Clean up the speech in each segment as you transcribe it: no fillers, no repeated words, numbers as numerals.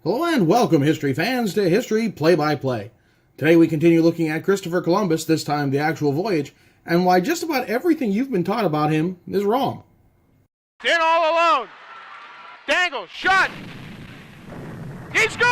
Hello and welcome, history fans, to History Play-by-Play. Today we continue looking at Christopher Columbus, this time the actual voyage, and why just about everything you've been taught about him is wrong. In all alone. Dangle, shot. He scores!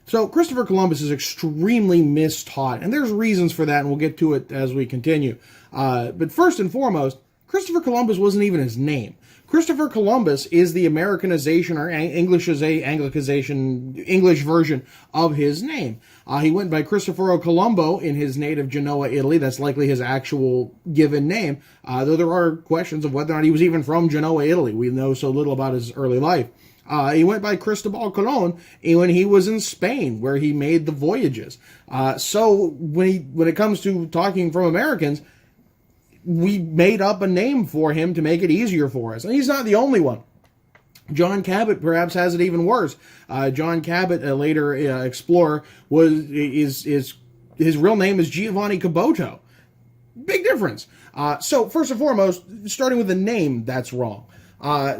So Christopher Columbus is extremely mistaught, and there's reasons for that, and we'll get to it as we continue. But first and foremost, Christopher Columbus wasn't even his name. Christopher Columbus is the Americanization or Anglicization, English version of his name. He went by Cristoforo Colombo in his native Genoa, Italy. That's likely his actual given name, though there are questions of whether or not he was even from Genoa, Italy. We know so little about his early life. He went by Cristobal Colon when he was in Spain, where he made the voyages. So when it comes to talking from Americans, we made up a name for him to make it easier for us. And he's not the only one. John Cabot perhaps has it even worse. John Cabot, a later explorer, his real name is Giovanni Caboto. Big difference. So first and foremost, starting with the name, that's wrong.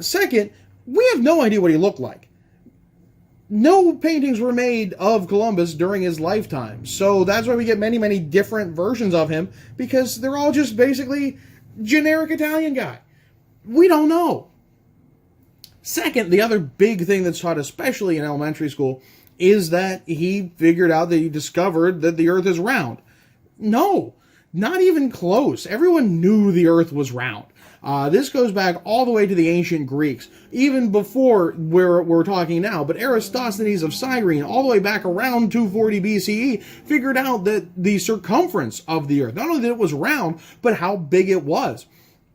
Second, we have no idea what he looked like. No paintings were made of Columbus during his lifetime, so that's why we get many, many different versions of him, because they're all just basically generic Italian guy. We don't know. Second, the other big thing that's taught, especially in elementary school, is that he discovered that the Earth is round. No, not even close. Everyone knew the Earth was round. This goes back all the way to the ancient Greeks, even before where we're talking now. But Eratosthenes of Cyrene, all the way back around 240 BCE, figured out that the circumference of the Earth, not only that it was round, but how big it was.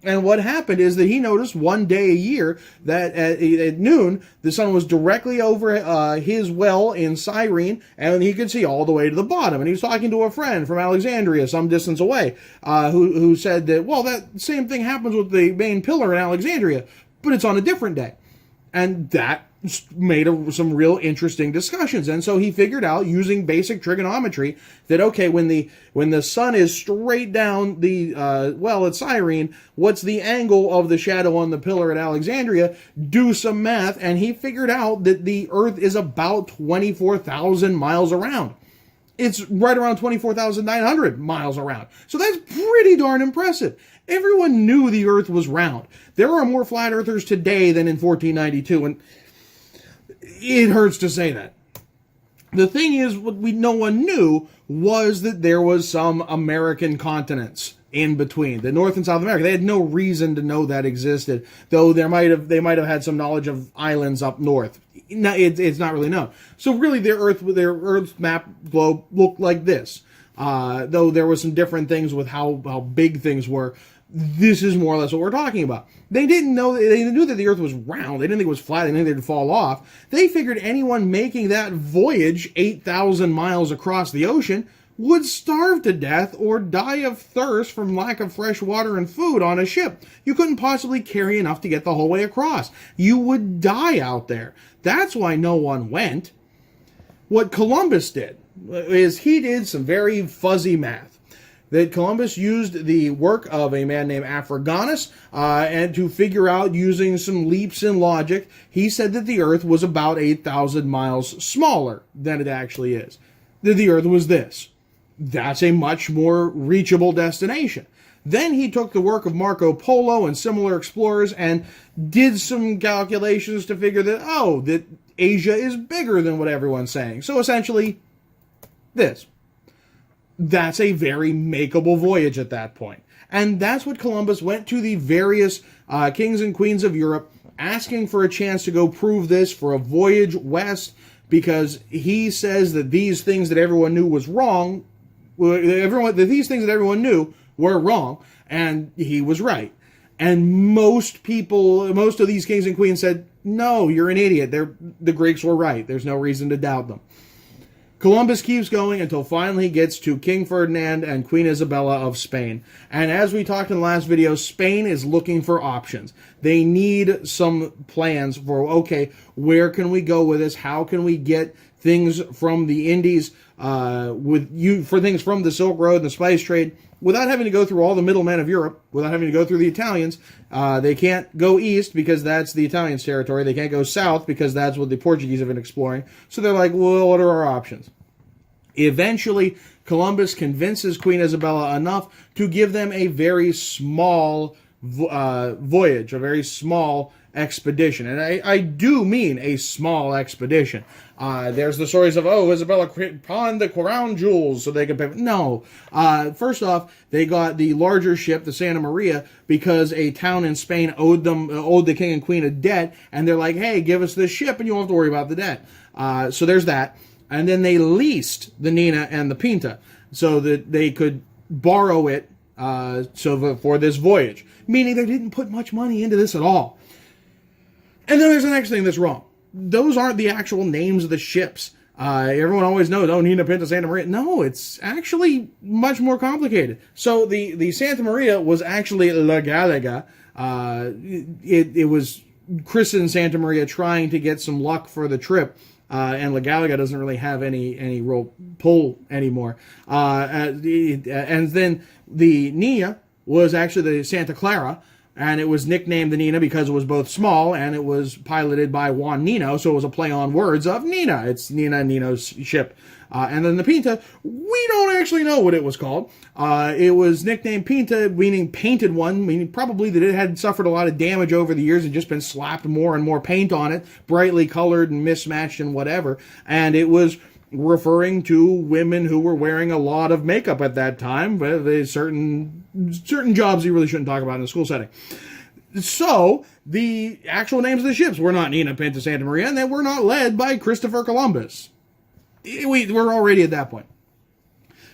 And what happened is that he noticed one day a year that at noon, the sun was directly over his well in Cyrene, and he could see all the way to the bottom. And he was talking to a friend from Alexandria, some distance away, who said that, well, that same thing happens with the main pillar in Alexandria, but it's on a different day. And that made some real interesting discussions. And so he figured out, using basic trigonometry, that okay, when the sun is straight down the well at Cyrene, what's the angle of the shadow on the pillar at Alexandria? Do some math, and he figured out that the Earth is about 24,000 miles around. It's right around 24,900 miles around. So that's pretty darn impressive. Everyone knew the Earth was round. There are more flat earthers today than in 1492, and it hurts to say that. The thing is, what no one knew was that there was some American continents in between, the North and South America. They had no reason to know that existed, though they might have had some knowledge of islands up north. No, it's not really known. So really, their Earth map globe looked like this. Though there was some different things with how big things were. This is more or less what we're talking about. They didn't know, they knew that the Earth was round. They didn't think it was flat. They didn't think it would fall off. They figured anyone making that voyage 8,000 miles across the ocean would starve to death or die of thirst from lack of fresh water and food on a ship. You couldn't possibly carry enough to get the whole way across. You would die out there. That's why no one went. What Columbus did is he did some very fuzzy math. That Columbus used the work of a man named Africanus, and to figure out, using some leaps in logic, he said that the Earth was about 8,000 miles smaller than it actually is. That the Earth was this. That's a much more reachable destination. Then he took the work of Marco Polo and similar explorers and did some calculations to figure that, that Asia is bigger than what everyone's saying. So essentially, this. That's a very makeable voyage at that point. And that's what Columbus went to the various kings and queens of Europe, asking for a chance to go prove this for a voyage west, because he says that these things that everyone knew was wrong, these things that everyone knew were wrong, and he was right. And most of these kings and queens said, no, you're an idiot. The Greeks were right. There's no reason to doubt them. Columbus keeps going until finally he gets to King Ferdinand and Queen Isabella of Spain. And as we talked in the last video, Spain is looking for options. They need some plans for, okay, where can we go with this? How can we get things from the Indies, for things from the Silk Road and the spice trade, without having to go through all the middlemen of Europe, without having to go through the Italians. They can't go east because that's the Italians' territory. They can't go south because that's what the Portuguese have been exploring. So they're like, well, what are our options? Eventually, Columbus convinces Queen Isabella enough to give them a very small voyage, a very small expedition. And I do mean a small expedition. There's the stories of, Isabella pawned the crown jewels so they could pay. No. First off, they got the larger ship, the Santa Maria, because a town in Spain owed the king and queen a debt, and they're like, hey, give us this ship and you won't have to worry about the debt. So there's that. And then they leased the Nina and the Pinta so that they could borrow it for this voyage, meaning they didn't put much money into this at all. And then there's the next thing that's wrong. Those aren't the actual names of the ships. Everyone always knows, Nina, Pinta, Santa Maria. No, it's actually much more complicated. So the Santa Maria was actually La Gallega. It was christened Santa Maria trying to get some luck for the trip. And La Gallega doesn't really have any real pull anymore. And then the Nina was actually the Santa Clara, and it was nicknamed the Nina because it was both small and it was piloted by Juan Nino, so it was a play on words of Nina. It's Nina and Nino's ship. And then the Pinta, we don't actually know what it was called. It was nicknamed Pinta, meaning painted one, meaning probably that it had suffered a lot of damage over the years and just been slapped more and more paint on it, brightly colored and mismatched and whatever. And it was referring to women who were wearing a lot of makeup at that time, but certain jobs you really shouldn't talk about in a school setting. So the actual names of the ships were not Nina, Pinta, Santa Maria, and they were not led by Christopher Columbus. We're already at that point.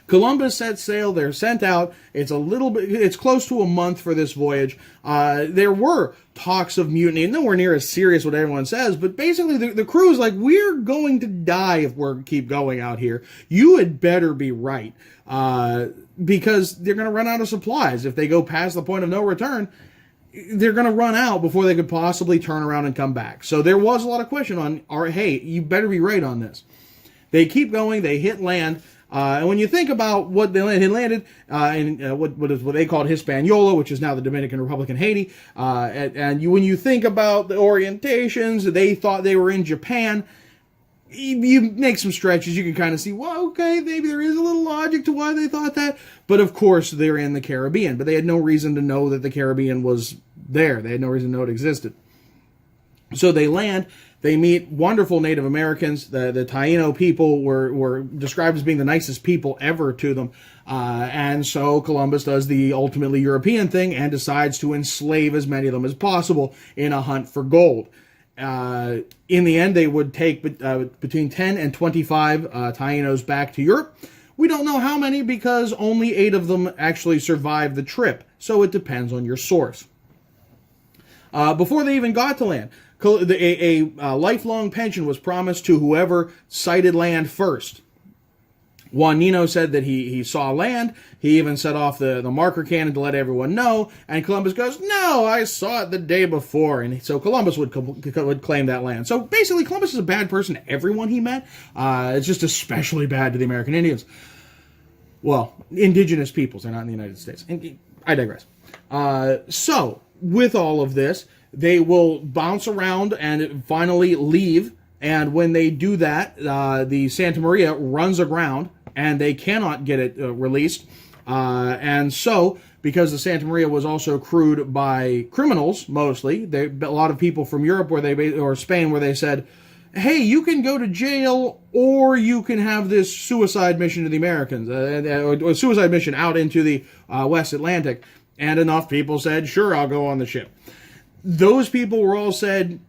Columbus set sail. They're sent out. It's close to a month for this voyage. There were talks of mutiny, nowhere near as serious what everyone says, but basically the crew is like, we're going to die if we keep going out here. You had better be right. Because they're going to run out of supplies. If they go past the point of no return, they're going to run out before they could possibly turn around and come back. So there was a lot of question on, hey, you better be right on this. They keep going. They hit land. And when you think about what they had landed in what they called Hispaniola, which is now the Dominican Republic and Haiti, when you think about the orientations, they thought they were in Japan. You make some stretches, you can kind of see, well, okay, maybe there is a little logic to why they thought that. But of course, they're in the Caribbean. But they had no reason to know that the Caribbean was there. They had no reason to know it existed. So they land. They meet wonderful Native Americans. The Taino people were described as being the nicest people ever to them. And so Columbus does the ultimately European thing and decides to enslave as many of them as possible in a hunt for gold. In the end, they would take between 10 and 25 Tainos back to Europe. We don't know how many because only 8 of them actually survived the trip. So it depends on your source. Before they even got to land, a lifelong pension was promised to whoever sighted land first. Juan Nino said that he saw land. He even set off the marker cannon to let everyone know. And Columbus goes, no, I saw it the day before. And so Columbus would claim that land. So basically, Columbus is a bad person to everyone he met. It's just especially bad to the American Indians. Well, indigenous peoples. They're not in the United States. I digress. So with all of this, they will bounce around and finally leave. And when they do that, the Santa Maria runs aground and they cannot get it released. And so, because the Santa Maria was also crewed by criminals, mostly, a lot of people from Europe or Spain where they said, hey, you can go to jail or you can have this suicide mission to the Americans, or suicide mission out into the West Atlantic. And enough people said, sure, I'll go on the ship. Those people were all said,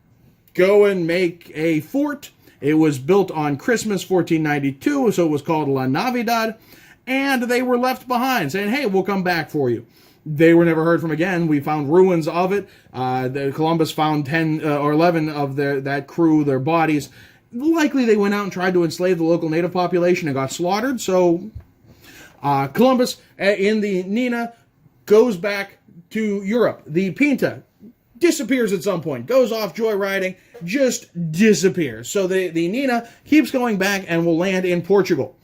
go and make a fort. It was built on Christmas 1492, so it was called La Navidad, and they were left behind, saying, hey, we'll come back for you. They were never heard from again. We found ruins of it. Columbus found 10 or 11 of that crew, their bodies. Likely they went out and tried to enslave the local native population and got slaughtered, so Columbus in the Nina goes back to Europe. The Pinta disappears at some point, goes off joyriding, just disappears. So the Nina keeps going back and will land in Portugal.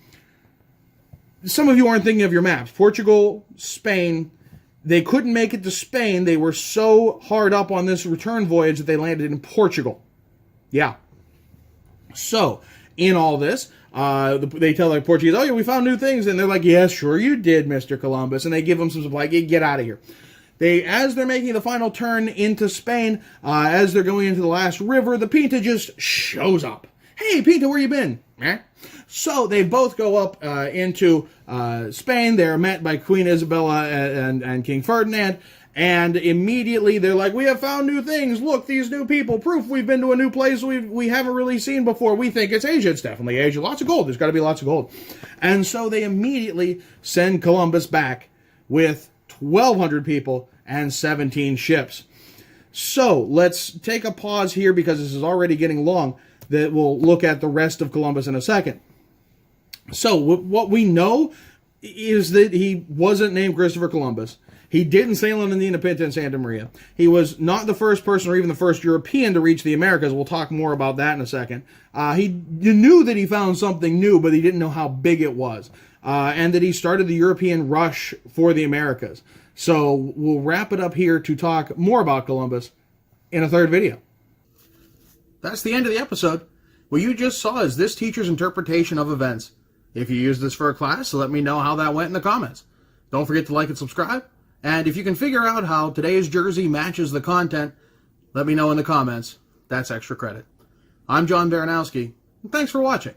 Some of you aren't thinking of your maps. Portugal, Spain. They couldn't make it to Spain. They were so hard up on this return voyage that they landed in Portugal. Yeah. So, in all this, they tell the Portuguese, oh yeah, we found new things. And they're like, yeah, sure you did, Mr. Columbus. And they give them some supply. Get out of here. As they're making the final turn into Spain, as they're going into the last river, the Pinta just shows up. Hey, Pinta, where you been? Eh? So they both go up into Spain. They're met by Queen Isabella and King Ferdinand. And immediately they're like, we have found new things. Look, these new people. Proof we've been to a new place we haven't really seen before. We think it's Asia. It's definitely Asia. Lots of gold. There's got to be lots of gold. And so they immediately send Columbus back with 1,200 people and 17 ships. So let's take a pause here because this is already getting long. That we'll look at the rest of Columbus in a second. So what we know is that he wasn't named Christopher Columbus. He didn't sail on the Nina Pinta in Santa Maria. He was not the first person or even the first European to reach the Americas. We'll talk more about that in a second. He knew that he found something new, but he didn't know how big it was. And that he started the European rush for the Americas. So we'll wrap it up here to talk more about Columbus in a third video. That's the end of the episode. What you just saw is this teacher's interpretation of events. If you use this for a class, let me know how that went in the comments. Don't forget to like and subscribe. And if you can figure out how today's jersey matches the content, let me know in the comments. That's extra credit. I'm John Baranowski, and thanks for watching.